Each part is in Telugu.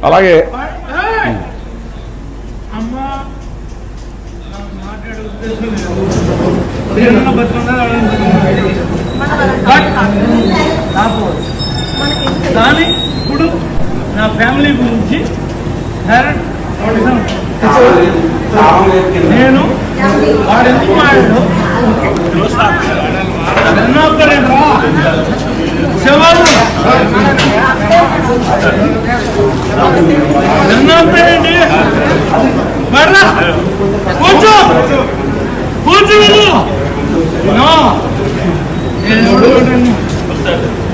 అలాగే కానీ ఇప్పుడు నా ఫ్యామిలీ గురించి నేను వాడు ఎందుకు మాడాడు శవాలు ఎన్నోండి మర్రా కూర్చో కూర్చో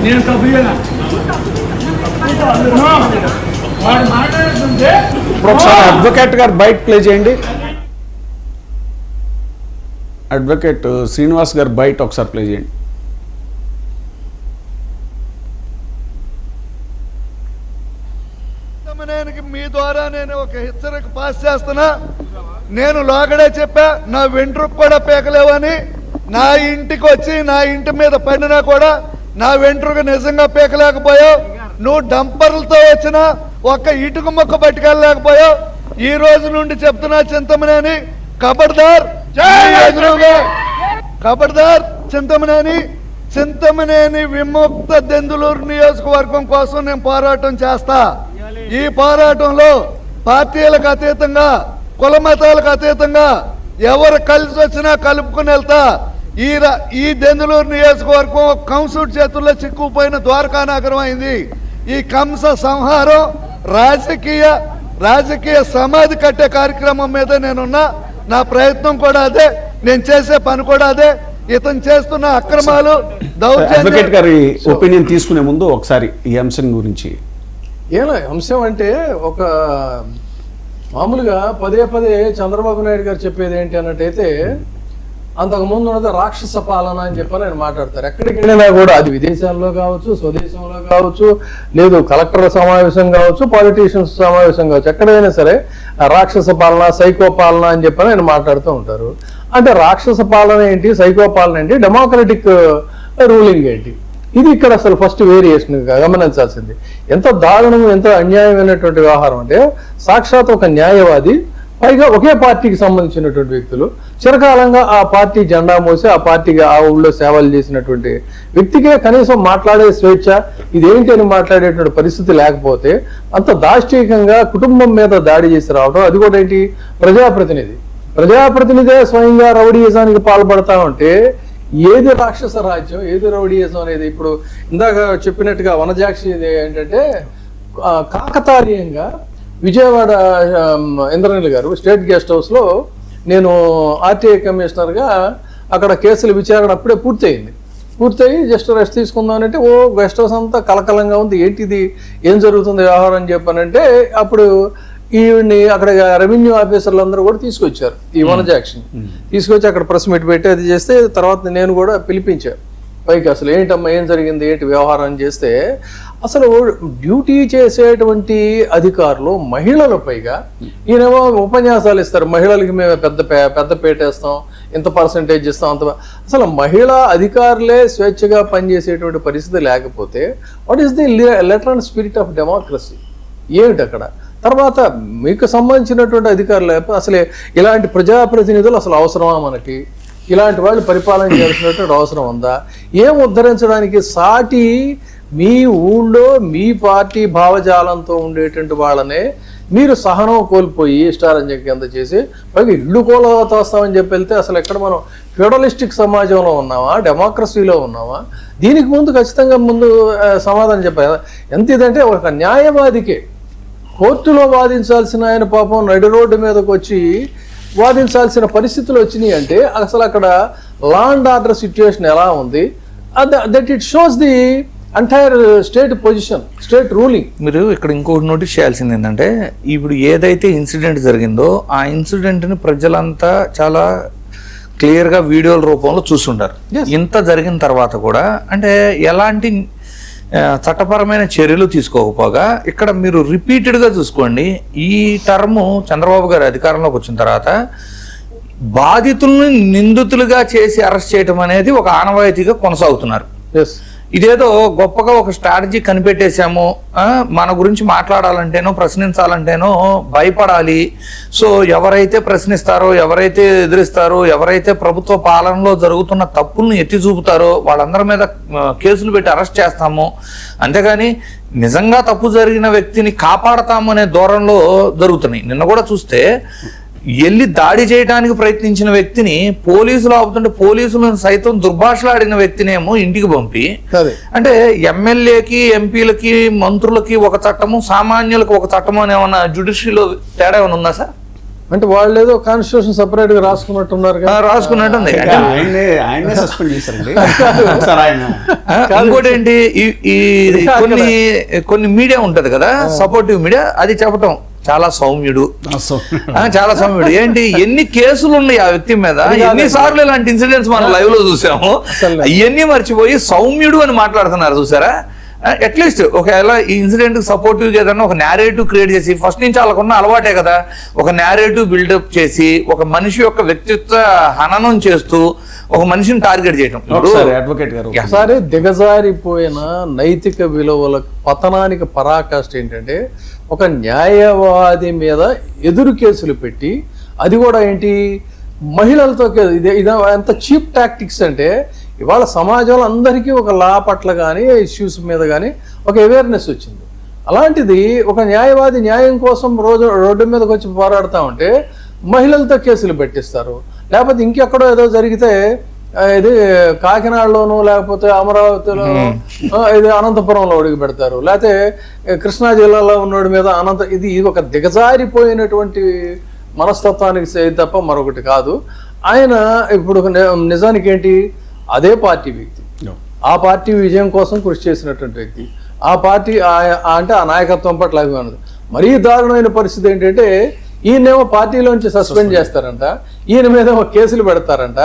నేను తప్పియనా వాడు మాట్లాడుతుంటే ఒకసారి అడ్వకేట్ గారు బైట్ ప్లే చేయండి. అడ్వకేట్ శ్రీనివాస్ గారు బైట్ ఒకసారి ప్లే చేయండి. మీ ద్వారా నేను ఒక హెచ్చరిక పాస్ చేస్తున్నా. నేను లోగడే చెప్పా నా వెంట్రుకు కూడా పీకలేవని. నా ఇంటికి వచ్చి నా ఇంటి మీద పడినా కూడా నా వెంట్రుకు నిజంగా పీకలేకపోయావు. నువ్వు డంపర్లతో వచ్చిన ఒక్క ఇటుక మొక్క పట్టుకెళ్ళలేకపోయావు. ఈ రోజు నుండి చెప్తున్నా చింతమనేని ఖబర్దార్, ఖబర్దార్ చింతమనేని విముక్త దెందులూరు నియోజకవర్గం కోసం నేను పోరాటం చేస్తా. ఈ పోరాటంలో పార్టీలకు అతీతంగా కుల మతాలకు అతీతంగా ఎవరు కలిసి వచ్చినా కలుపుకుని వెళ్తా. ఈ దెందులూరు నియోజకవర్గం కంసుడి చేతుల్లో చిక్కుపోయిన ద్వారకా నగరం అయింది. ఈ కంస సంహారం రాజకీయ సమాధి కట్టే కార్యక్రమం మీద నేనున్నా. నా ప్రయత్నం కూడా అదే, నేను చేసే పని కూడా అదే. ఇతను చేస్తున్న అక్రమాలు అడ్వకేట్ గారి ఒపీనియన్ తీసుకునే ముందు ఒకసారి ఈ అంశం గురించి. ఏనా అంశం అంటే ఒక మామూలుగా పదే పదే చంద్రబాబు నాయుడు గారు చెప్పేది ఏంటి అన్నట్టయితే అంతకుముందు ఉన్నది రాక్షస పాలన అని చెప్పని ఆయన మాట్లాడతారు. ఎక్కడికి వెళ్ళినా కూడా అది విదేశాల్లో కావచ్చు, స్వదేశంలో కావచ్చు, లేదు కలెక్టర్ సమావేశం కావచ్చు, పాలిటీషియన్స్ సమావేశం కావచ్చు, ఎక్కడైనా సరే రాక్షస పాలన, సైకో పాలన అని చెప్పని ఆయన మాట్లాడుతూ ఉంటారు. అంటే రాక్షస పాలన ఏంటి, సైకో పాలన ఏంటి, డెమోక్రటిక్ రూలింగ్ ఏంటి, ఇది ఇక్కడ అసలు ఫస్ట్ వేరియేషన్ గమనించాల్సింది. ఎంత దారుణం, ఎంత అన్యాయమైనటువంటి వ్యవహారం అంటే సాక్షాత్ ఒక న్యాయవాది, పైగా ఒకే పార్టీకి సంబంధించినటువంటి వ్యక్తులు, చిరకాలంగా ఆ పార్టీ జెండా మోసి ఆ పార్టీకి ఆ ఊళ్ళో సేవలు చేసినటువంటి వ్యక్తికే కనీసం మాట్లాడే స్వేచ్ఛ ఇదేంటి అని మాట్లాడేటువంటి పరిస్థితి లేకపోతే అంత దాష్టీకంగా కుటుంబం మీద దాడి చేసి రావడం, అది కూడా ఏంటి ప్రజాప్రతినిధే స్వయంగా రౌడీయిజానికి పాల్పడతా ఉంటే ఏది రాక్షస రాజ్యం, ఏది రౌడీయిజం అనేది. ఇప్పుడు ఇందాక చెప్పినట్టుగా వనజాక్షి ఏంటంటే కాకతాళీయంగా విజయవాడ ఇంద్రనీల్ గారు స్టేట్ గెస్ట్ హౌస్లో నేను ఆర్టీఐ కమిషనర్గా అక్కడ కేసుల విచారణ అప్పుడే పూర్తయి జస్ట్ రెస్ట్ తీసుకుందామనంటే ఓ గెస్ట్ హౌస్ అంతా కలకలంగా ఉంది, ఏంటిది ఏం జరుగుతుంది వ్యవహారం అని చెప్పానంటే అప్పుడు ఈవిడ్ని అక్కడ రెవెన్యూ ఆఫీసర్లు అందరూ కూడా తీసుకొచ్చారు. ఈ వనజాక్షిని తీసుకొచ్చి అక్కడ ప్రెస్ మీట్ పెట్టి అది చేస్తే తర్వాత నేను కూడా పిలిపించాను పైకి. అసలు ఏంటమ్మా, ఏం జరిగింది, ఏంటి వ్యవహారం అని చేస్తే అసలు డ్యూటీ చేసేటువంటి అధికారులు మహిళల పైగా ఈయనేమో ఉపన్యాసాలు ఇస్తారు, మహిళలకి మేము పెద్ద పేటేస్తాం, ఇంత పర్సంటేజ్ ఇస్తాం, అంత. అసలు మహిళా అధికారులే స్వేచ్ఛగా పనిచేసేటువంటి పరిస్థితి లేకపోతే what is the letter and spirit of democracy ఏమిటి అక్కడ? తర్వాత మీకు సంబంధించినటువంటి అధికారులు అసలే ఇలాంటి ప్రజాప్రతినిధులు అసలు అవసరమా మనకి? ఇలాంటి వాళ్ళు పరిపాలన చేయాల్సినటువంటి అవసరం ఉందా? ఏం ఉద్ధరించడానికి సాటి మీ ఊళ్ళో మీ పార్టీ భావజాలంతో ఉండేటువంటి వాళ్ళనే మీరు సహనం కోల్పోయి ఇష్టారంజం కింద చేసి పైగా ఇళ్ళు తోస్తామని చెప్పి వెళ్తే అసలు ఎక్కడ మనం ఫ్యూడలిస్టిక్ సమాజంలో ఉన్నామా, డెమోక్రసీలో ఉన్నామా? దీనికి ముందు ఖచ్చితంగా సమాధానం చెప్పారు. ఎంత ఇదంటే ఒక న్యాయవాదికే కోర్టులో వాదించాల్సిన ఆయన పాపం నడి రోడ్డు మీదకి వచ్చి వాదించాల్సిన పరిస్థితులు వచ్చినాయి అంటే అసలు అక్కడ లా అండ్ ఆర్డర్ సిచ్యువేషన్ ఎలా ఉంది, that it shows the entire state position, state ruling. మీరు ఇక్కడ ఇంకోటి నోటీస్ చేయాల్సింది ఏంటంటే ఇప్పుడు ఏదైతే ఇన్సిడెంట్ జరిగిందో ఆ ఇన్సిడెంట్ని ప్రజలంతా చాలా క్లియర్గా వీడియోల రూపంలో చూస్తుంటారు. ఇంత జరిగిన తర్వాత కూడా అంటే ఎలాంటి చట్టపరమైన చర్యలు తీసుకోకపోగా ఇక్కడ మీరు రిపీటెడ్గా చూసుకోండి, ఈ టర్ము చంద్రబాబు గారు అధికారంలోకి వచ్చిన తర్వాత బాధితుల్ని నిందితులుగా చేసి అరెస్ట్ చేయడం అనేది ఒక ఆనవాయితీగా కొనసాగుతున్నారు. ఇదేదో గొప్పగా ఒక స్ట్రాటజీ కనిపెట్టేశాము, మన గురించి మాట్లాడాలంటేనో ప్రశ్నించాలంటేనో భయపడాలి, సో ఎవరైతే ప్రశ్నిస్తారో, ఎవరైతే ఎదిరిస్తారో, ఎవరైతే ప్రభుత్వ పాలనలో జరుగుతున్న తప్పుల్ని ఎత్తి చూపుతారో వాళ్ళందరి మీద కేసులు పెట్టి అరెస్ట్ చేస్తాము, అంతేగాని నిజంగా తప్పు జరిగిన వ్యక్తిని కాపాడతాము అనే ధోరణిలో జరుగుతున్నాయి. నిన్న కూడా చూస్తే వెళ్ళి దాడి చేయడానికి ప్రయత్నించిన వ్యక్తిని పోలీసులు ఆపుతుంటే పోలీసులను సైతం దుర్భాషలాడిన వ్యక్తినేమో ఇంటికి పంపి, అంటే ఎమ్మెల్యేకి, ఎంపీలకి, మంత్రులకి ఒక చట్టము, సామాన్యులకు ఒక చట్టము అని ఏమన్నా జ్యుడిషియల్లో తేడా ఏమైనా ఉందా సార్? అంటే వాళ్ళు ఏదో కాన్స్టిట్యూషన్ సెపరేట్ గా రాసుకున్నట్టున్నారు, రాసుకున్నట్టుంది. ఇంకోటి ఏంటి, కొన్ని మీడియా ఉంటది కదా, సపోర్టివ్ మీడియా, అది చెప్పటం చాలా సౌమ్యుడు, చాలా సౌమ్యుడు. ఏంటి ఎన్ని కేసులు ఉన్నాయి ఆ వ్యక్తి మీద, ఎన్నిసార్లు ఇలాంటి ఇన్సిడెంట్స్ మనం లైవ్ లో చూసాము, ఇవన్నీ మర్చిపోయి సౌమ్యుడు అని మాట్లాడుతున్నారు చూసారా. అట్లీస్ట్ ఒకవేళ ఈ ఇన్సిడెంట్ సపోర్టివ్ ఏదన్నా ఒక నేరేటివ్ క్రియేట్ చేసి, ఫస్ట్ నుంచి వాళ్ళకున్న అలవాటే కదా, ఒక నేరేటివ్ బిల్డప్ చేసి ఒక మనిషి యొక్క వ్యక్తిత్వ హననం చేస్తూ ఒక మనిషిని టార్గెట్ చేయడం. అడ్వకేట్ గారు ఒకసారి దిగజారిపోయిన నైతిక విలువల పతనానికి పరాకాష్ట ఏంటంటే, ఒక న్యాయవాది మీద ఎదురు కేసులు పెట్టి, అది కూడా ఏంటి మహిళలతో ఇది ఎంత చీప్ టాక్టిక్స్ అంటే, ఇవాళ సమాజంలో అందరికీ ఒక లా పట్ల కానీ ఇష్యూస్ మీద కానీ ఒక అవేర్నెస్ వచ్చింది. అలాంటిది ఒక న్యాయవాది న్యాయం కోసం రోడ్డు మీదకి వచ్చి పోరాడుతూ ఉంటే మహిళలతో కేసులు పెట్టిస్తారు. లేకపోతే ఇంకెక్కడో ఏదో జరిగితే ఇది కాకినాడలోనూ లేకపోతే అమరావతిలో, ఇది అనంతపురంలో అడుగు పెడతారు, లేకపోతే కృష్ణా జిల్లాలో ఉన్నోడి మీద ఇది ఒక దిగజారిపోయినటువంటి మనస్తత్వానికి తప్ప మరొకటి కాదు. ఆయన ఇప్పుడు నిజానికి ఏంటి, అదే పార్టీ వ్యక్తి, ఆ పార్టీ విజయం కోసం కృషి చేసినటువంటి వ్యక్తి, ఆ పార్టీ అంటే ఆ నాయకత్వం పట్ల అభిమానం. మరీ దారుణమైన పరిస్థితి ఏంటంటే, ఈయనేమో పార్టీలోంచి సస్పెండ్ చేస్తారంట, ఈయన మీద కేసులు పెడతారంట.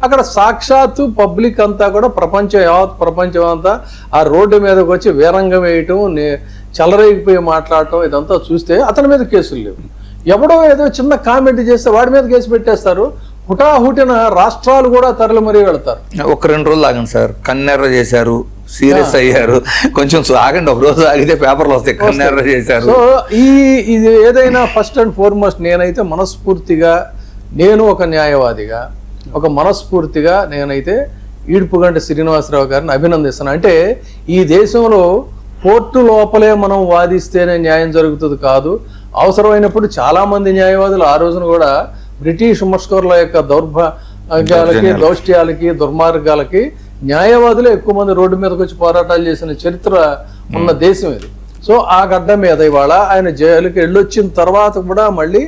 అక్కడ సాక్షాత్తు పబ్లిక్ అంతా కూడా ప్రపంచం అంతా ఆ రోడ్డు మీదకి వచ్చి వీరంగం వేయటం, చెలరేగిపోయి మాట్లాడటం, ఇదంతా చూస్తే అతని మీద కేసులు లేవు. ఎవడో ఏదో చిన్న కామెంట్ చేస్తే వాడి మీద కేసు పెట్టేస్తారు. హుటాహుటిన రాష్ట్రాలు కూడా తరలి మరీ వెళ్తారు. ఒక 2 రోజులు ఆగండి సార్, కన్నెర్ర చేశారు, సీరియస్ అయ్యారు, కొంచెం ఆగండి, ఒక రోజు ఆగితే పేపర్లు వస్తాయి, కన్నెర్ర చేశారు. సో ఇది ఏదైనా ఫస్ట్ అండ్ ఫార్మోస్ట్ నేనైతే మనస్ఫూర్తిగా, నేను ఒక న్యాయవాదిగా ఒక మనస్ఫూర్తిగా నేనైతే ఈడ్పుగంటి శ్రీనివాసరావు గారిని అభినందిస్తున్నాను. అంటే ఈ దేశంలో కోర్టు లోపలే మనం వాదిస్తేనే న్యాయం జరుగుతుంది కాదు, అవసరమైనప్పుడు చాలా మంది న్యాయవాదులు ఆ రోజున కూడా బ్రిటిష్ ముష్కరుల యొక్క దౌర్భాగ్యాలకి, దౌష్ట్యాలకి, దుర్మార్గాలకి న్యాయవాదులు ఎక్కువ మంది రోడ్డు మీదకి వచ్చి పోరాటాలు చేసిన చరిత్ర ఉన్న దేశం ఇది. సో ఆ గడ్డ మీద ఇవాళ ఆయన జైలుకి వెళ్ళొచ్చిన తర్వాత కూడా మళ్ళీ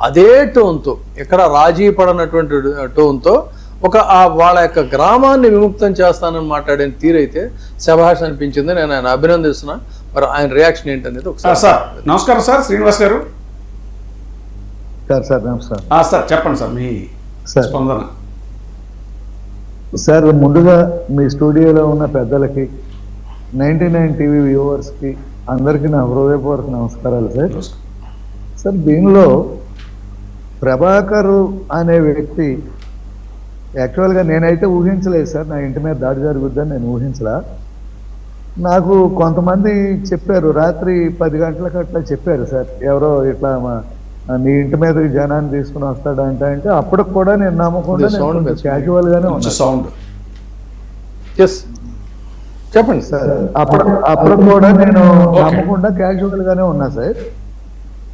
అదే టోన్తో, ఇక్కడ రాజీ పడనటువంటి టోన్తో వాళ్ళ యొక్క గ్రామాన్ని విముక్తం చేస్తానని మాట్లాడిన తీరైతే శభాష్ అనిపించింది. నేను ఆయన అభినందిస్తున్నా. మరి ఆయన రియాక్షన్ ఏంటనేది ఒకసారి. సార్ నమస్కారం సార్, శ్రీనివాస్ గారు. సార్ నమస్కారం సార్, చెప్పండి సార్ మీ స్పందన. సార్ ముందుగా మీ స్టూడియోలో ఉన్న పెద్దలకి, 99 టీవీ వ్యూవర్స్కి అందరికీ నా హృదయపూర్వక నమస్కారాలు సార్. సార్ దీనిలో ప్రభాకర్ అనే వ్యక్తి యాక్చువల్గా నేనైతే ఊహించలేదు సార్, నా ఇంటి మీద దాడి జరుగుద్దని నేను ఊహించలా. నాకు కొంతమంది చెప్పారు, రాత్రి 10 గంటలకు అట్లా చెప్పారు సార్, ఎవరో ఇట్లా నీ ఇంటి మీద జనాన్ని తీసుకుని వస్తాడంటే, అంటే అప్పటికి కూడా నేను నమ్మకుండా క్యాజువల్ గానే ఉన్నా. సౌండ్ చెప్పండి సార్. అప్పుడు కూడా నేను నమ్మకుండా క్యాజువల్ గానే ఉన్నా సార్.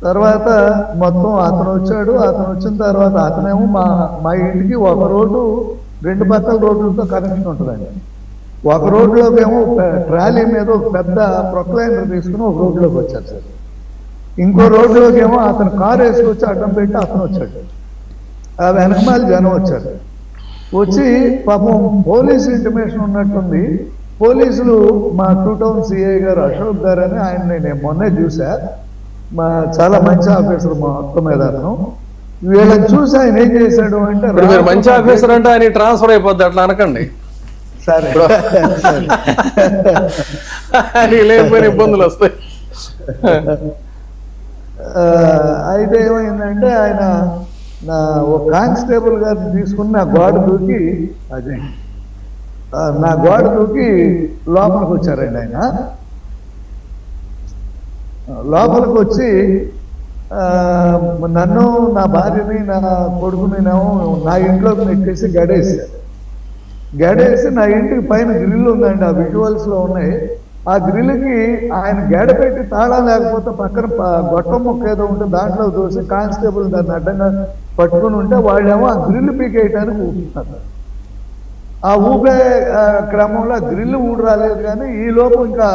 తర్వాత మొత్తం అతను వచ్చాడు, అతను వచ్చిన తర్వాత అతనేమో మా ఇంటికి ఒక రోడ్డు 2 పక్కల రోడ్లతో కనెక్షన్ ఉంటుందండి. ఒక రోడ్లోకి ఏమో ట్రాలీ మీద ఒక పెద్ద ప్రొక్లైనర్ తీసుకుని ఒక రోడ్లోకి వచ్చారు సార్. ఇంకో రోడ్లోకి ఏమో అతను కారు వేసుకొచ్చి అడ్డం పెట్టి అతను వచ్చాడు, ఆ వెనకమాల జనం వచ్చారు. వచ్చి పాపం పోలీసు ఇంటిమేషన్ ఉన్నట్టుంది, పోలీసులు మా 2 టౌన్ సిఐ గారు అశోక్ గారు అని ఆయన్ని నేను మొన్నే చూసా, చాలా మంచి ఆఫీసర్ మా మొత్తం మీద. అతను వీళ్ళని చూసి ఆయన ఏం చేశాడు అంటే, మంచి ఆఫీసర్ అంటే ఆయన ట్రాన్స్ఫర్ అయిపోద్ది, అట్లా అనకండి. సరే ఆయనకి లేకపోయిన ఇబ్బందులు వస్తాయి. అయితే ఏమైందంటే ఆయన ఒక కానిస్టేబుల్ గారిని తీసుకుని నా గోడ దూకి లోపలికి వచ్చారండి. ఆయన లోపలికి వచ్చి నన్ను, నా భార్యని, నా కొడుకుని నా ఇంట్లోకి నెట్టేసి గడేసి నా ఇంటికి పైన గ్రిల్ ఉందండి, ఆ విజువల్స్ లో ఉన్నాయి. ఆ గ్రిల్కి ఆయన గేడ పెట్టి తాళం లేకపోతే పక్కన గొట్టం ముక్క ఏదో ఉంటే దాంట్లో దోసి కానిస్టేబుల్ దాన్ని అడ్డంగా పట్టుకుని ఉంటే వాళ్ళేమో ఆ గ్రిల్ పీకేయటానికి ఊపుతున్నారు. ఆ ఊపే క్రమంలో ఆ గ్రిల్ ఊడు రాలేదు, కానీ ఈ లోపు ఇంకా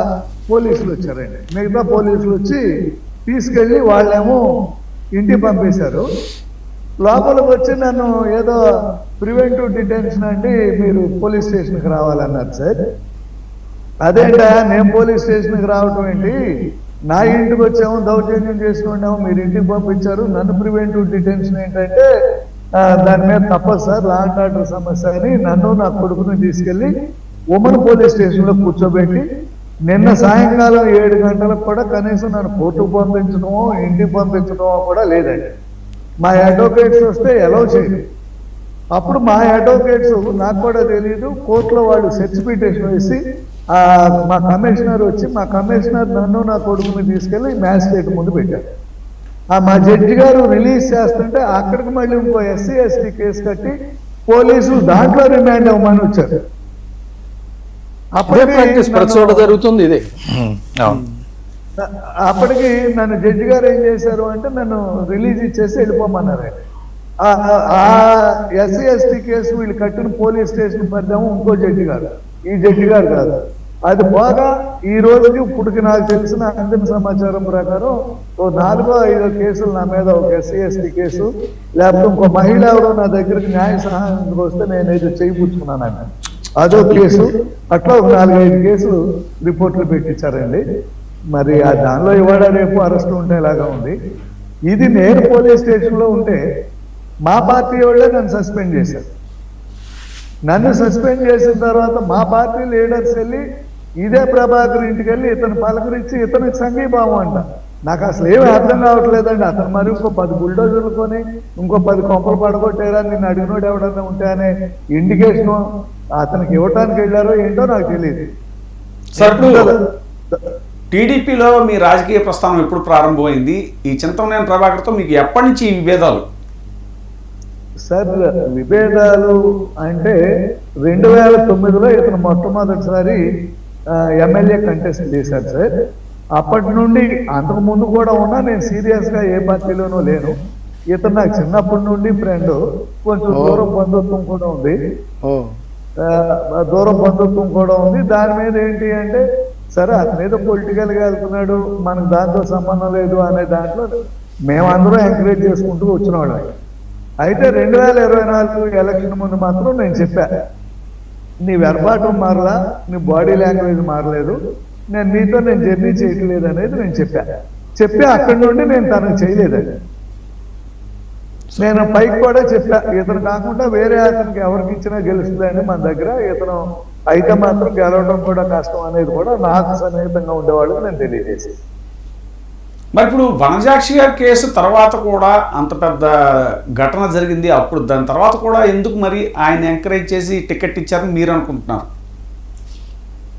పోలీసులు వచ్చారండి. మిగతా పోలీసులు వచ్చి తీసుకెళ్ళి వాళ్ళేమో ఇంటికి పంపేశారు. లోపలికి వచ్చి నన్ను ఏదో ప్రివెంటివ్ డిటెన్షన్ అండి, మీరు పోలీస్ స్టేషన్కి రావాలన్నారు సార్. అదేంటా నేను పోలీస్ స్టేషన్కి రావటం ఏంటి, నా ఇంటికి వచ్చాము, దౌర్జన్యం చేసుకున్నాము, మీరు ఇంటికి పంపించారు, నన్ను ప్రివెంటివ్ డిటెన్షన్ ఏంటంటే దాని మీద తప్పదు సార్, లా అండ్ ఆర్డర్ సమస్య అని నన్ను, నా కొడుకుని తీసుకెళ్లి ఉమెన్ పోలీస్ స్టేషన్లో కూర్చోబెట్టి నిన్న సాయంకాలం 7 గంటలకు కూడా కనీసం నన్ను కోర్టుకు పంపించడమో ఇంటికి పంపించడమో కూడా లేదండి. మా అడ్వకేట్స్ వస్తే అలౌ చేయలేదు. అప్పుడు మా అడ్వకేట్స్ నాకు కూడా తెలియదు, కోర్టులో వాళ్ళు సెర్చ్ పిటిషన్ వేసి మా కమిషనర్ వచ్చి, మా కమిషనర్ నన్ను, నా కొడుకుని తీసుకెళ్లి మ్యాజిస్ట్రేట్ ముందు పెట్టారు. మా జడ్జి గారు రిలీజ్ చేస్తుంటే అక్కడికి మళ్ళీ ఇంకో SC ST కేసు కట్టి పోలీసులు దాంట్లో రిమాండ్ అవ్వమని వచ్చారు. జరుగుతుంది ఇదే. అప్పటికి నన్ను జడ్జి గారు ఏం చేశారు అంటే నన్ను రిలీజ్ ఇచ్చేసి వెళ్ళిపోమన్నారు. ఆ SC ST కేసు వీళ్ళు కట్టిన పోలీస్ స్టేషన్ పరిదేమో ఇంకో జడ్జి గారు, ఈ జడ్జి గారు కాదు. అది బాగా ఈ రోజుకి ఇప్పటికి నాకు తెలిసిన అంతిమ సమాచారం ప్రకారం 4-5 కేసులు నా మీద, ఒక SC ST కేసు, లేకపోతే ఇంకో మహిళ ఎవరో నా దగ్గరికి న్యాయ సహాయానికి వస్తే నేనైతే చేయిపుచ్చుకున్నాను, అదో కేసు. అట్లా ఒక 4-5 కేసులు రిపోర్ట్లు పెట్టించారండి. మరి ఆ దానిలో ఇవాళ రేపు అరెస్టు ఉండేలాగా ఉంది. ఇది నేను పోలీస్ స్టేషన్లో ఉంటే మా పార్టీ వాళ్ళే నన్ను సస్పెండ్ చేశారు. నన్ను సస్పెండ్ చేసిన తర్వాత మా పార్టీ లీడర్స్ వెళ్ళి ఇదే ప్రభాకర్ ఇంటికి వెళ్ళి ఇతను పలకరించి ఇతనికి సంఘీభావం అంట. నాకు అసలు ఏమీ అర్థం కావట్లేదండి. అతను మరి ఇంకో 10 బుల్డోజర్లు కొని ఇంకో 10 కొంపలు పడగొట్టారా, నిన్ను అడిగినోడు ఎవడన్నా ఉంటే అనే ఇండికేషన్ అతనికి ఇవ్వటానికి వెళ్ళారో ఏంటో నాకు తెలియదు. టీడీపీలో మీ రాజకీయ ప్రస్థానం ఎప్పుడు ప్రారంభమైంది? ఈ చింతమనేని ప్రభాకర్తో మీకు ఎప్పటి నుంచి ఈ విభేదాలు? సార్ విభేదాలు అంటే 2009లో ఇతను మొట్టమొదటిసారి ఎమ్మెల్యే కంటెస్ట్ చేశారు సార్. అప్పటి నుండి అంతకు ముందు కూడా ఉన్నా నేను సీరియస్గా ఏ పార్టీలోనూ లేను. ఇతను నాకు చిన్నప్పటి నుండి ఫ్రెండ్, కొంచెం దూరం బంధుత్వం కూడా ఉంది. దాని మీద ఏంటి అంటే సరే అతను ఏదో పొలిటికల్గా వెళ్తున్నాడు, మనకు దాంతో సంబంధం లేదు అనే దాంట్లో మేమందరం ఎంకరేజ్ చేసుకుంటూ వచ్చిన వాళ్ళం. అయితే 2024 ఎలక్షన్ ముందు మాత్రం నేను చెప్పా, నీ వెర్బాటం మారలా, నీ బాడీ లాంగ్వేజ్ మారలేదు, నేను జర్నీ చేయట్లేదు అనేది నేను చెప్పా. అక్కడి నుండి నేను తనకు చేయలేదండి. నేను పైకి కూడా చెప్పా, ఇతను కాకుండా వేరే అతనికి ఎవరికి ఇచ్చినా గెలుస్తుందని మన దగ్గర, ఇతను అయితే మాత్రం గెలవడం కూడా కష్టం అనేది కూడా నాకు సన్నిహితంగా ఉండేవాళ్ళకి నేను తెలియజేసి. మరి ఇప్పుడు వనజాక్షి గారి కేసు తర్వాత కూడా అంత పెద్ద ఘటన జరిగింది, అప్పుడు దాని తర్వాత కూడా ఎందుకు మరి ఆయన ఎంకరేజ్ చేసి టికెట్ ఇచ్చారని మీరు అనుకుంటున్నారు?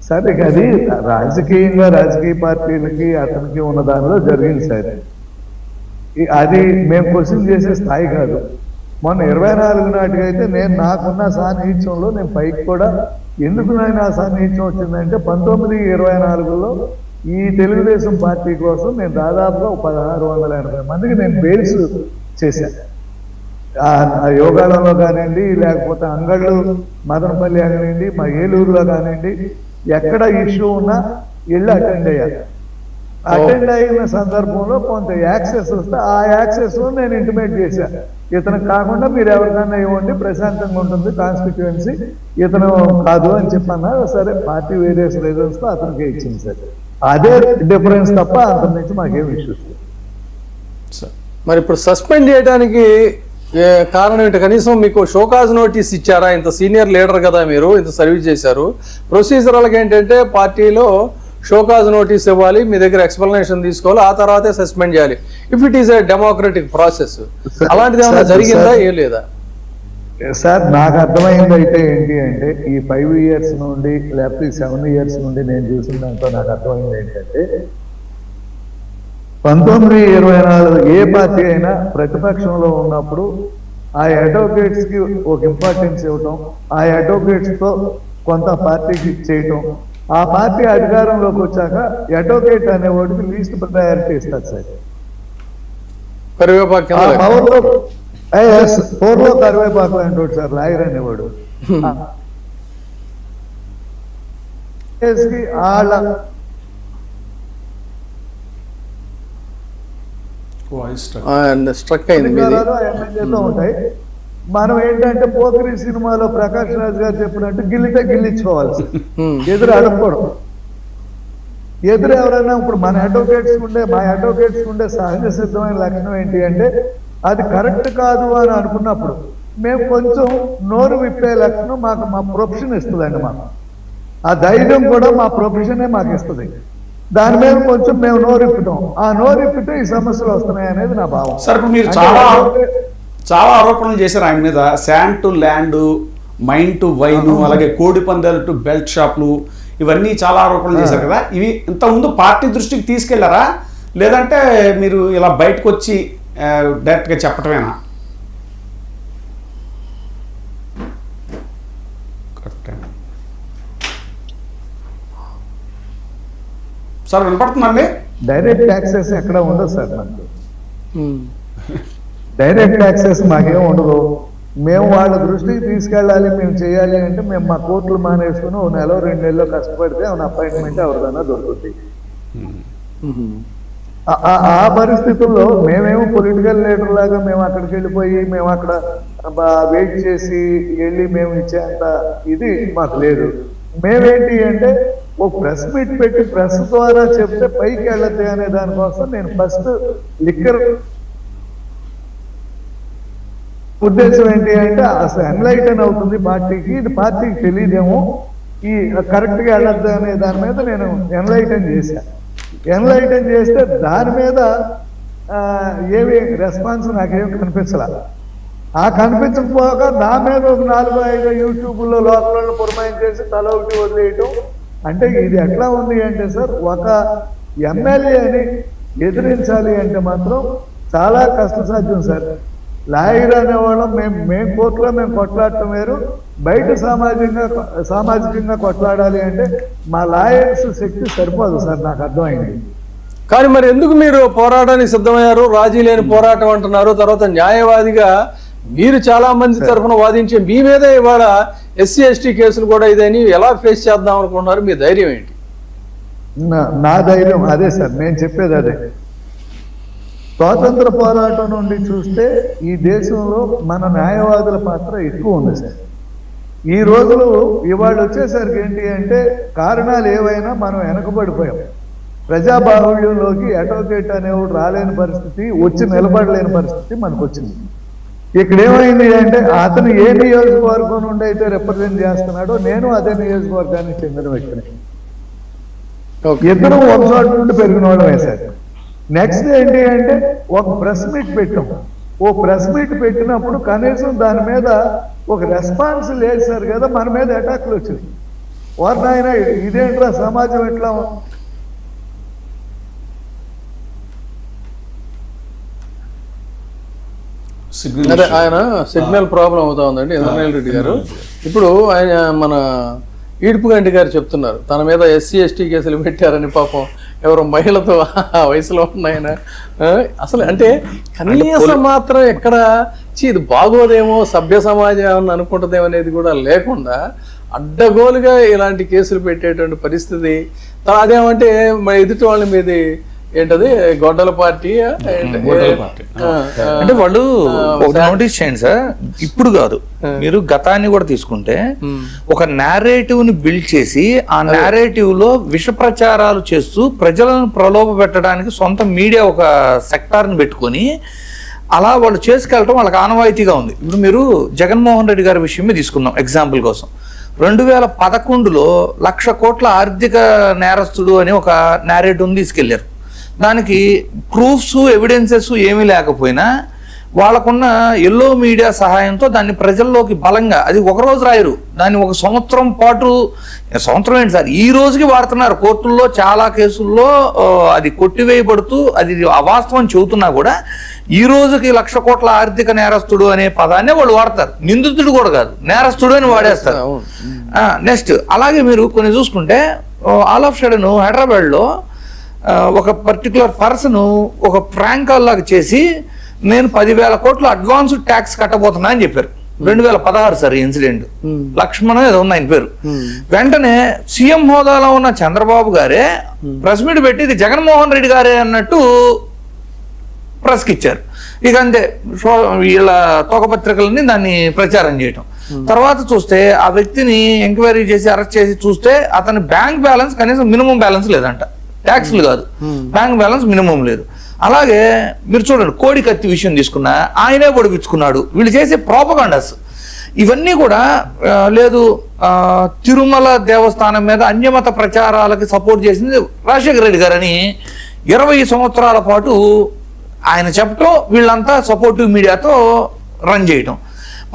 సరే అది రాజకీయంగా రాజకీయ పార్టీలకి అతనికి ఉన్న దానిలో జరిగింది సార్. అది మేము క్వశ్చన్ చేసే స్థాయి కాదు. మొన్న 24 నాటికైతే నేను నాకున్న సాన్నిహిత్యంలో నేను పైకి కూడా ఎందుకు నాకు ఆ సాన్నిహిత్యం వచ్చిందంటే 1924లో ఈ తెలుగుదేశం పార్టీ కోసం నేను దాదాపుగా 1680 మందికి నేను బెయిల్స్ చేశాను. ఆ యోగాలలో కానివ్వండి, లేకపోతే అంగళ్ళు మదనపల్లి కానివ్వండి, మా ఏలూరులో కానివ్వండి, ఎక్కడ ఇష్యూ ఉన్నా వెళ్ళి అటెండ్ అయ్యాను. అటెండ్ అయిన సందర్భంలో కొంత యాక్సెస్ వస్తే ఆ యాక్సెస్ నేను ఇంటిమేట్ చేశాను, ఇతనికి కాకుండా మీరు ఎవరికైనా ఇవ్వండి, ప్రశాంతంగా ఉంటుంది కాన్స్టిట్యుయెన్సీ, ఇతను కాదు అని చెప్పన్నా. సరే పార్టీ వేరియస్ రీజన్స్తో అతనికి ఇచ్చింది సార్. అదే డిఫరెన్స్ తప్ప అంత నుంచి మాకేం ఇష్యూస్. మరి ఇప్పుడు సస్పెండ్ చేయడానికి కారణం ఏంటి? కనీసం మీకు షోకాజ్ నోటీస్ ఇచ్చారా? ఇంత సీనియర్ లీడర్ కదా మీరు, ఇంత సర్వీస్ చేశారు. ప్రొసీజరల్గా ఏంటంటే పార్టీలో షోకాజ్ నోటీస్ ఇవ్వాలి, మీ దగ్గర ఎక్స్ప్లెనేషన్ తీసుకోవాలి, ఆ తర్వాతే సస్పెండ్ చేయాలి. If it is a democratic process. అలాంటిది ఏమైనా జరిగిందా? ఏం లేదా సార్? నాకు అర్థమైంది అయితే ఏంటి అంటే ఈ 5 years నుండి లేకపోతే 7 years నుండి నేను చూసిన దాంట్లో నాకు అర్థమైంది ఏంటంటే 1924 ఏ పార్టీ అయినా ప్రతిపక్షంలో ఉన్నప్పుడు ఆ అడ్వకేట్స్ కి ఒక ఇంపార్టెన్స్ ఇవ్వటం, ఆ అడ్వకేట్స్ తో కొంత పార్టీకి చేయటం, ఆ పార్టీ అధికారంలోకి వచ్చాక అడ్వకేట్ అనేవాడికి లీస్ట్ ప్రయారిటీ ఇస్తారు సార్. కరివేపాకు ఆ పవర్లో పూర్లో కరివేపాకు అంటాడు సార్ లాయర్ అనేవాడు. వాళ్ళ స్ట్రక్ అయింది. ఎమ్మెల్యేలో ఉంటాయి. మనం ఏంటంటే పోకిరి సినిమాలో ప్రకాష్ రాజ్ గారు చెప్పినట్టు గిల్లితే గిల్లించుకోవాలి, ఎదురు అడగకూడదు. ఎదురు ఎవరైనా ఇప్పుడు మా అడ్వకేట్స్ ఉండే సహజ సిద్ధమైన లక్షణం ఏంటి అంటే అది కరెక్ట్ కాదు అని అనుకున్నప్పుడు మేము కొంచెం నోరు విప్పే లక్షణం మాకు మా ప్రొఫెషన్ ఇస్తుందండి. మాకు ఆ ధైర్యం కూడా మా ప్రొఫెషనే మాకు ఇస్తుంది. దాని మీద కొంచెం మేము నోరిప్పుతాం. ఆ నోరిప్పితే ఈ సమస్యలు వస్తున్నాయి అనేది నా భావం. సార్ ఇప్పుడు మీరు చాలా ఆరోపణలు చేశారు ఆయన మీద. Sand to land, mine to wine, అలాగే కోడి పందాలు టు బెల్ట్ షాప్లు, ఇవన్నీ చాలా ఆరోపణలు చేశారు కదా. ఇవి ఇంతకుముందు పార్టీ దృష్టికి తీసుకెళ్లారా, లేదంటే మీరు ఇలా బయటకు వచ్చి డైరెక్ట్గా చెప్పటమేనా? సార్ వినపడుతుందండి? డైరెక్ట్ ట్యాక్సెస్ ఎక్కడ ఉండదు సార్. మనకు డైరెక్ట్ ట్యాక్సెస్ మాకేం ఉండదు. మేము వాళ్ళ దృష్టికి తీసుకెళ్ళాలి, మేము చేయాలి అంటే మేము మా కోర్టులు మానేసుకుని 1 నెల 2 నెలల్లో కష్టపడితే అవును అపాయింట్మెంట్ ఎవరిదైనా దొరుకుతుంది. ఆ పరిస్థితుల్లో మేమేమో పొలిటికల్ లీడర్ లాగా మేము అక్కడికి వెళ్ళిపోయి మేము అక్కడ వెయిట్ చేసి వెళ్ళి మేము ఇచ్చేంత ఇది మాకు లేదు. మేమేంటి అంటే ఓ ప్రెస్ మీట్ పెట్టి ప్రెస్ ద్వారా చెప్తే పైకి వెళ్ళద్దు అనే దానికోసం నేను ఫస్ట్ లిక్కర్ ఉద్దేశం ఏంటి అంటే అసలు ఎన్లైటన్ అవుతుంది పార్టీకి, ఇది పార్టీకి తెలియదేమో, ఈ కరెక్ట్గా వెళ్ళద్దు అనే దాని మీద నేను ఎన్లైటన్ చేశాను. ఎన్లైటన్ చేస్తే దాని మీద ఏమి రెస్పాన్స్ నాకేమి కనిపించలే. ఆ కనిపించకపోగా నా మీద ఒక 4-5 యూట్యూబ్లో లోకల్లో పురమాయించేసి తల ఒకటి వదిలేయటం అంటే ఇది ఎట్లా ఉంది అంటే సార్, ఒక ఎమ్మెల్యేని ఎదిరించాలి అంటే మాత్రం చాలా కష్టసాధ్యం సార్. లాయర్ అనేవాళ్ళం మేము కోర్టులో మేము కొట్లాడటం వేరు, బయట సామాజికంగా కొట్లాడాలి అంటే మా లాయర్స్ శక్తి సరిపోదు సార్, నాకు అర్థమైంది. కానీ మరి ఎందుకు మీరు పోరాటానికి సిద్ధమయ్యారు? రాజీ లేని పోరాటం అంటున్నారు. తర్వాత న్యాయవాదిగా మీరు చాలా మంది తరఫున వాదించే మీ మీద ఇవాళ SC ST కేసులు కూడా ఇదని ఎలా ఫేస్ చేద్దాం అనుకుంటున్నారు? మీ ధైర్యం ఏంటి? నా ధైర్యం అదే సార్, నేను చెప్పేది అదే. స్వాతంత్ర పోరాటం నుండి చూస్తే ఈ దేశంలో మన న్యాయవాదుల పాత్ర ఎక్కువ ఉంది సార్. ఈ రోజులు ఇవాళ వచ్చేసరికి ఏంటి అంటే కారణాలు ఏవైనా మనం వెనకబడిపోయాం. ప్రజాబాహుళ్యంలోకి అడ్వకేట్ అనేవాడు రాలేని పరిస్థితి, వచ్చి నిలబడలేని పరిస్థితి మనకు వచ్చింది. ఇక్కడ ఏమైంది అంటే అతను ఏ నియోజకవర్గం నుండి అయితే రిప్రజెంట్ చేస్తున్నాడో నేను అదే నియోజకవర్గానికి చెందిన వ్యక్తిని. ఇద్దరు ఒక చోట నుండి పెరిగిన వాళ్ళు వేశారు. నెక్స్ట్ ఏంటి అంటే ఒక ప్రెస్ మీట్ పెట్టాం. ఓ ప్రెస్ మీట్ పెట్టినప్పుడు కనీసం దాని మీద ఒక రెస్పాన్స్ లేదు సార్ కదా, మన మీద అటాక్లు వచ్చింది. వారినాయన ఇదేంట్రా సమాజం ఎట్లా అదే ఆయన సిగ్నల్ ప్రాబ్లం అవుతా ఉందండి ఇంద్రనీల్ రెడ్డి గారు. ఇప్పుడు ఆయన మన ఈడుపుగంటి గారు చెప్తున్నారు తన మీద SC ST కేసులు పెట్టారని. పాపం ఎవరో మహిళతో ఆ వయసులో ఉన్నాయన. అసలు అంటే కనీసం మాత్రం ఎక్కడ ఇది బాగోదేమో, సభ్య సమాజం ఏమన్నా అనుకుంటుందేమో అనేది కూడా లేకుండా అడ్డగోలుగా ఇలాంటి కేసులు పెట్టేటువంటి పరిస్థితి. అదేమంటే మన ఎదుటి వాళ్ళ మీద ఏంటది గొడ్డల పార్టీ అంటే వాళ్ళు ఒక నోటీస్ చేయండి సార్. ఇప్పుడు కాదు, మీరు గతాన్ని కూడా తీసుకుంటే ఒక నేరేటివ్ ని బిల్డ్ చేసి ఆ నేరేటివ్ లో విష ప్రచారాలు చేస్తూ ప్రజలను ప్రలోభ పెట్టడానికి సొంత మీడియా ఒక సెక్టార్ ని పెట్టుకొని అలా వాళ్ళు చేసుకెళ్ళటం వాళ్ళకి ఆనవాయితీగా ఉంది. ఇప్పుడు మీరు జగన్మోహన్ రెడ్డి గారి విషయమే తీసుకుందాం ఎగ్జాంపుల్ కోసం. 2011లో 1,00,000 కోట్ల ఆర్థిక నేరస్తుడు అని ఒక నేరేటివ్ని తీసుకెళ్లారు. దానికి ప్రూఫ్స్ ఎవిడెన్సెస్ ఏమీ లేకపోయినా వాళ్ళకున్న ఎల్లో మీడియా సహాయంతో దాన్ని ప్రజల్లోకి బలంగా, అది ఒకరోజు రాయరు, దాన్ని ఒక సంవత్సరం పాటు, సంవత్సరం ఏంటి సార్, ఈ రోజుకి వాడుతున్నారు కోర్టుల్లో చాలా కేసుల్లో. అది కొట్టివేయబడుతూ అది అవాస్తవం చెబుతున్నా కూడా ఈ రోజుకి 1,00,000 కోట్ల ఆర్థిక నేరస్తుడు అనే పదాన్ని వాళ్ళు వాడతారు. నిందితుడు కూడా కాదు, నేరస్తుడు అని వాడేస్తారు. నెక్స్ట్ అలాగే మీరు కొన్ని చూసుకుంటే ఆల్ ఆఫ్ సడన్ హైదరాబాద్లో ఒక పర్టికులర్ పర్సన్ ఒక ఫ్రాంక్ కాల్ లాగా చేసి నేను 10,000 కోట్ల అడ్వాన్స్ ట్యాక్స్ కట్టబోతున్నా అని చెప్పారు. 2016 సార్ ఇన్సిడెంట్. లక్ష్మణ్ ఏదో ఉంది ఆయన పేరు. వెంటనే సీఎం హోదాలో ఉన్న చంద్రబాబు గారే ప్రెస్ మీట్ పెట్టి ఇది జగన్మోహన్ రెడ్డి గారే అన్నట్టు ప్రెస్కి ఇచ్చారు. ఇక అంతే వీళ్ళ తోకపత్రికలని దాన్ని ప్రచారం చేయటం. తర్వాత చూస్తే ఆ వ్యక్తిని ఎంక్వైరీ చేసి అరెస్ట్ చేసి చూస్తే అతని బ్యాంక్ బ్యాలెన్స్ కనీసం మినిమం బ్యాలెన్స్ లేదంట. ట్యాక్స్లు కాదు, బ్యాంక్ బ్యాలెన్స్ మినిమం లేదు. అలాగే మీరు చూడండి కోడి కత్తి విషయం తీసుకున్నా ఆయనే పొడిపించుకున్నాడు. వీళ్ళు చేసే ప్రోపగాండాస్ ఇవన్నీ కూడా లేదు. తిరుమల దేవస్థానం మీద అన్యమత ప్రచారాలకి సపోర్ట్ చేసింది రాజశేఖర రెడ్డి గారని 20 సంవత్సరాల పాటు ఆయన చెప్పటం, వీళ్ళంతా సపోర్టివ్ మీడియాతో రన్ చేయటం.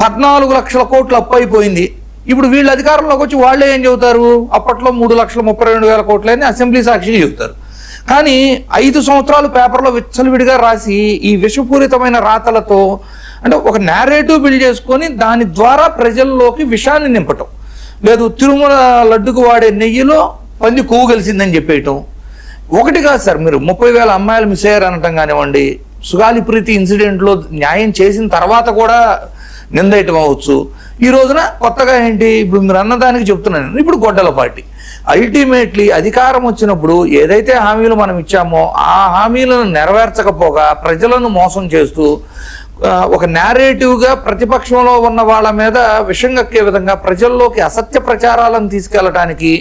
14 లక్షల కోట్లు అప్పు అయిపోయింది. ఇప్పుడు వీళ్ళు అధికారంలోకి వచ్చి వాళ్ళే ఏం చెబుతారు, అప్పట్లో 3,32,000 కోట్లు అని అసెంబ్లీ సాక్షిగా చెబుతారు. కానీ 5 సంవత్సరాలు పేపర్లో విచ్చలవిడిగా రాసి ఈ విషపూరితమైన రాతలతో అంటే ఒక నేరేటివ్ బిల్డ్ చేసుకొని దాని ద్వారా ప్రజల్లోకి విషాన్ని నింపటం. లేదు తిరుమల లడ్డుకు వాడే నెయ్యిలో పంది కొవ్వు కలిసిందని చెప్పేయటం. ఒకటి కాదు సార్, మీరు 30,000 అమ్మాయిలు మిస్ అయ్యారు అనటం కానివ్వండి, సుగాలి ప్రీతి ఇన్సిడెంట్లో న్యాయం చేసిన తర్వాత కూడా నిందేయటం అవ్వచ్చు. ఈ రోజున కొత్తగా ఏంటి, ఇప్పుడు మీరు అన్నదానికి చెప్తున్నాను, ఇప్పుడు గొడ్డల పార్టీ. అల్టిమేట్లీ అధికారం వచ్చినప్పుడు ఏదైతే హామీలు మనం ఇచ్చామో ఆ హామీలను నెరవేర్చకపోగా ప్రజలను మోసం చేస్తూ ఒక నేరేటివ్గా ప్రతిపక్షంలో ఉన్న వాళ్ళ మీద విషం కక్కే విధంగా ప్రజల్లోకి అసత్య ప్రచారాలను తీసుకెళ్లడానికి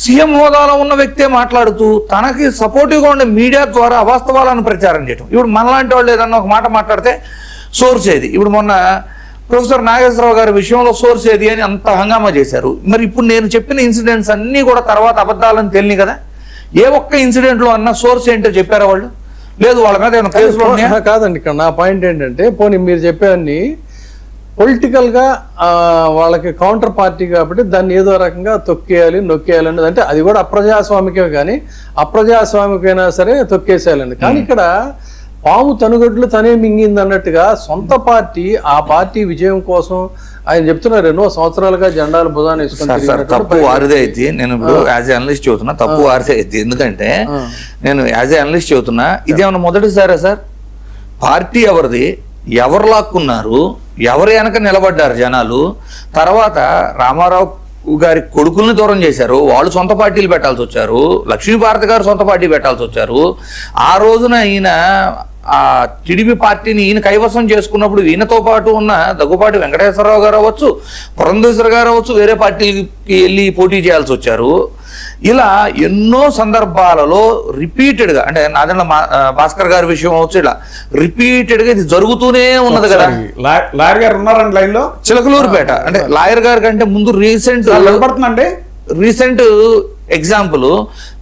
సీఎం హోదాలో ఉన్న వ్యక్తే మాట్లాడుతూ తనకి సపోర్టివ్గా ఉండే మీడియా ద్వారా అవాస్తవాలను ప్రచారం చేయడం. ఇప్పుడు మనలాంటి వాళ్ళు ఏదన్నా ఒక మాట మాట్లాడితే సోర్స్ ఏది, ఇప్పుడు మొన్న ప్రొఫెసర్ నాగేశ్వరరావు గారి విషయంలో సోర్స్ ఏది అని అంత హంగామా చేశారు. మరి ఇప్పుడు నేను చెప్పిన ఇన్సిడెంట్స్ అన్నీ కూడా తర్వాత అబద్ధాలని తెలియని కదా, ఏ ఒక్క ఇన్సిడెంట్లో అన్న సోర్స్ ఏంటో చెప్పారా వాళ్ళు? లేదు, వాళ్ళ మీద ఏమైనా కేసులు ఉన్నాయా? కాదండి, ఇక్కడ నా పాయింట్ ఏంటంటే పోనీ మీరు చెప్పేవన్నీ పొలిటికల్ గా వాళ్ళకి కౌంటర్ పార్టీ కాబట్టి దాన్ని ఏదో రకంగా తొక్కేయాలి నొక్కేయాలి అనేది, అంటే అది కూడా అప్రజాస్వామికమే, కానీ అప్రజాస్వామికైనా సరే తొక్కేసేయాలండి. కానీ ఇక్కడ పాము తనుగడ్లు తనే మింగింది అన్నట్టుగా సొంత పార్టీ, ఆ పార్టీ విజయం కోసం ఆయన చెప్తున్నారు ఎన్నో సంవత్సరాలుగా జెండాలు భుజాన్ని వేసుకొని. తప్పు వారిదే అయితే నేను ఇప్పుడు యాజ్ ఏ అనలిస్ట్ చెబుతున్నా, తప్పు వారిదే అయితే. ఎందుకంటే నేను యాజ్ ఏ అనలిస్ట్ చెబుతున్నా, ఇదేమన్నా మొదటిసారా సార్? పార్టీ ఎవరిది, ఎవరు లాక్కున్నారు, ఎవరు వెనక నిలబడ్డారు జనాలు, తర్వాత రామారావు గారి కొడుకుల్ని దూరం చేశారు, వాళ్ళు సొంత పార్టీలు పెట్టాల్సి వచ్చారు, లక్ష్మీభారతి గారు సొంత పార్టీ పెట్టాల్సి వచ్చారు. ఆ రోజున ఈయన ఆ టీడీపీ పార్టీని ఈయన కైవసం చేసుకున్నప్పుడు ఈయనతో పాటు ఉన్న దగ్గుపాటి వెంకటేశ్వరరావు గారు అవ్వచ్చు, పురంధేశ్వర గారు అవ్వచ్చు, వేరే పార్టీకి వెళ్ళి పోటీ చేయాల్సి వచ్చారు. ఇలా ఎన్నో సందర్భాలలో రిపీటెడ్గా, అంటే నాదెండ్ల భాస్కర్ గారి విషయం అవచ్చు, ఇలా రిపీటెడ్గా ఇది జరుగుతూనే ఉన్నది కదా. లాయర్ గారు ఉన్నారండి లైన్ లో, చిలకలూరుపేట. అంటే లాయర్ గారి కంటే ముందు రీసెంట్ ఎగ్జాంపుల్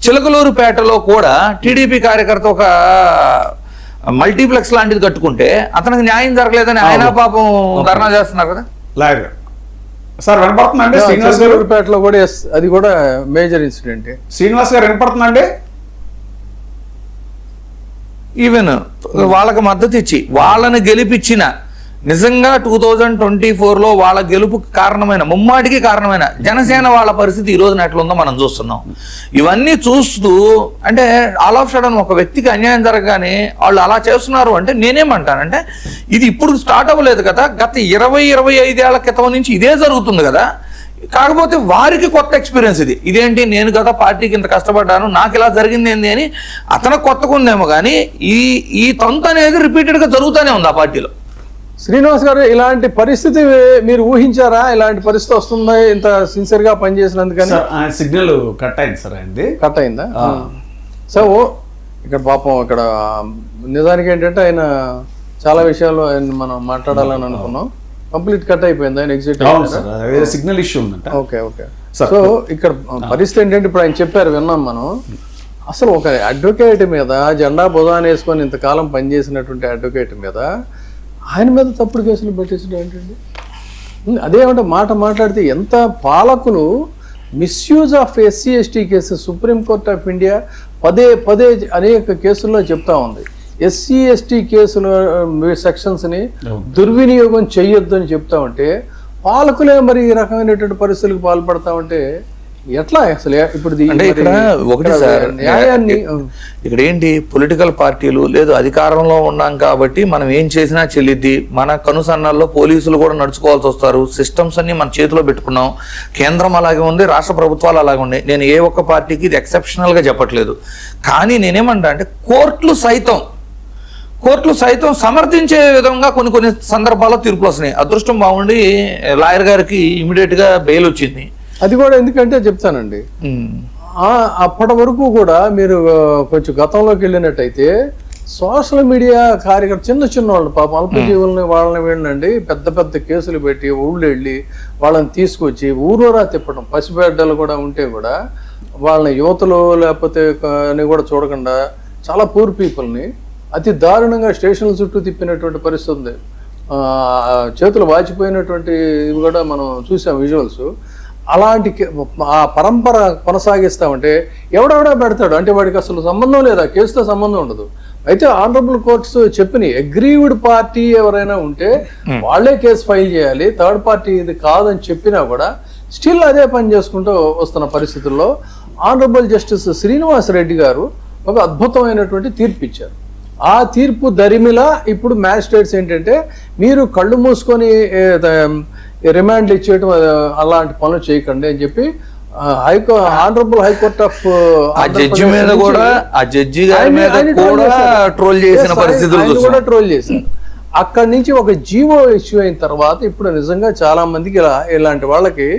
చిలకలూరుపేటలో కూడా టీడీపీ కార్యకర్త ఒక మల్టీప్లెక్స్ లాంటిది కట్టుకుంటే అతనికి న్యాయం జరగలేదని ఆయన పాపం ధర్నా చేస్తున్నారు కదా లాయర్ గారు. సార్ వినపడుతుందండి శ్రీనివాస్ గారు? పేటలో కూడా అది కూడా మేజర్ ఇన్సిడెంట్. శ్రీనివాస్ గారు వినపడుతుందండి? ఈవెన్ వాళ్ళకి మద్దతు ఇచ్చి వాళ్ళని గెలిపించిన నిజంగా 2024లో వాళ్ళ గెలుపుకి కారణమైన, ముమ్మాటికి కారణమైన జనసేన వాళ్ళ పరిస్థితి ఈ రోజున ఎట్లుందో మనం చూస్తున్నాం. ఇవన్నీ చూస్తూ అంటే ఆల్ ఆఫ్ సడన్ ఒక వ్యక్తికి అన్యాయం జరగగానే వాళ్ళు అలా చేస్తున్నారు అంటే నేనేమంటానంటే ఇది ఇప్పుడు స్టార్ట్ అవ్వలేదు కదా, గత 20-25 ఏళ్ల క్రితం నుంచి ఇదే జరుగుతుంది కదా. కాకపోతే వారికి కొత్త ఎక్స్పీరియన్స్ ఇది. ఇదేంటి, నేను కదా పార్టీకి ఇంత కష్టపడ్డాను, నాకు ఇలా జరిగింది ఏంది అని అతనికి కొత్తగా ఉందేమో, కానీ ఈ తంతు అనేది రిపీటెడ్గా జరుగుతూనే ఉంది ఆ పార్టీలో. శ్రీనివాస్ గారు, ఇలాంటి పరిస్థితి మీరు ఊహించారా? ఇలాంటి పరిస్థితి వస్తుందా ఇంత సిన్సియర్ గా పనిచేసినందుకని? సిగ్నల్ కట్ అయింది సార్, అయింది కట్ అయిందా? సో ఇక్కడ పాపం ఇక్కడ నిజానికి ఏంటంటే ఆయన చాలా విషయాలు మనం మాట్లాడాలని అనుకున్నాం. కంప్లీట్ కట్ అయిపోయింది, ఆయన ఎగ్జిట్ అవును సార్, అదే సిగ్నల్ ఇష్యూ ఉందంట. Okay okay. సార్. సో ఇక్కడ పరిస్థితి ఏంటంటే ఇప్పుడు ఆయన చెప్పారు, విన్నాం మనం. అసలు ఒక అడ్వకేట్ మీద జెండా బుధాన్ని వేసుకొని ఇంతకాలం పనిచేసినటువంటి అడ్వకేట్ మీద ఆయన మీద తప్పుడు కేసులు పెట్టించడం ఏంటండి? అదేమంటే మాట్లాడితే ఎంత పాలకులు misuse of SC ST cases Supreme Court of India పదే అనేక కేసుల్లో చెప్తా ఉంది. ఎస్సీ ఎస్టీ కేసుల సెక్షన్స్ని దుర్వినియోగం చెయ్యొద్దు అని చెప్తా ఉంటే పాలకులే మరి ఈ రకమైనటువంటి పరిస్థితులకు పాల్పడతా ఉంటే ఎట్లా అసలు? ఇప్పుడు అంటే ఇక్కడ ఒకటి సార్, న్యాయాన్ని ఇక్కడ ఏంటి, పొలిటికల్ పార్టీలు లేదు అధికారంలో ఉన్నాం కాబట్టి మనం ఏం చేసినా చెల్లిద్ది, మన కనుసన్నాల్లో పోలీసులు కూడా నడుచుకోవాల్సి వస్తారు, సిస్టమ్స్ అన్ని మన చేతిలో పెట్టుకున్నాం, కేంద్రం అలాగే ఉంది, రాష్ట్ర ప్రభుత్వాలు అలాగే ఉన్నాయి. నేను ఏ ఒక్క పార్టీకి ఇది ఎక్సెప్షనల్ గా చెప్పట్లేదు, కానీ నేనేమంటా అంటే కోర్టులు సైతం సమర్థించే విధంగా కొన్ని సందర్భాల్లో తీర్పులు వస్తున్నాయి. అదృష్టం బాగుండి లాయర్ గారికి ఇమీడియట్ గా బెయిల్ వచ్చింది. అది కూడా ఎందుకంటే చెప్తానండి, అప్పటి వరకు కూడా మీరు కొంచెం గతంలోకి వెళ్ళినట్టయితే సోషల్ మీడియా కార్యకర్త చిన్న వాళ్ళు పాపం అల్పజీవులని వాళ్ళని వీళ్ళనండి పెద్ద కేసులు పెట్టి ఊళ్ళో వెళ్ళి వాళ్ళని తీసుకొచ్చి ఊరూరా తిప్పడం, పసిబిడ్డలు కూడా ఉంటే కూడా వాళ్ళని యువతలు లేకపోతే అని కూడా చూడకుండా చాలా పూర్ పీపుల్ని అతి దారుణంగా స్టేషన్ల చుట్టూ తిప్పినటువంటి పరిస్థితి ఉంది. చేతులు వాచిపోయినటువంటి ఇవి కూడా మనం చూసాం విజువల్స్. అలాంటి ఆ పరంపర కొనసాగిస్తామంటే ఎవడెవడా పెడతాడు అంటే వాడికి అసలు సంబంధం లేదా, కేసుతో సంబంధం ఉండదు. అయితే ఆనరబుల్ కోర్ట్స్ చెప్పినాయి, అగ్రీవ్డ్ పార్టీ ఎవరైనా ఉంటే వాళ్ళే కేసు ఫైల్ చేయాలి, థర్డ్ పార్టీ ఇది కాదని చెప్పినా కూడా స్టిల్ అదే పని చేసుకుంటూ వస్తున్న పరిస్థితుల్లో ఆనరబుల్ జస్టిస్ శ్రీనివాస్ రెడ్డి గారు ఒక అద్భుతమైనటువంటి తీర్పు ఇచ్చారు. ఆ తీర్పు దరిమిలా ఇప్పుడు మ్యాజిస్ట్రేట్స్ ఏంటంటే మీరు కళ్ళు మూసుకొని రిమాండ్లు ఇచ్చేయటం అలాంటి పనులు చేయకండి అని చెప్పి ఆనరబుల్ హైకోర్ట్ ఆఫ్ ఆ జడ్జి మీద కూడా, ఆ జడ్జి గారి మీద కూడా ట్రోల్ చేసిన పరిస్థితులు కూడా ట్రోల్ చేశారు. అక్కడి నుంచి ఒక జీవో ఇష్యూ అయిన తర్వాత ఇప్పుడు నిజంగా చాలా మందికి ఇలాంటి వాళ్ళకి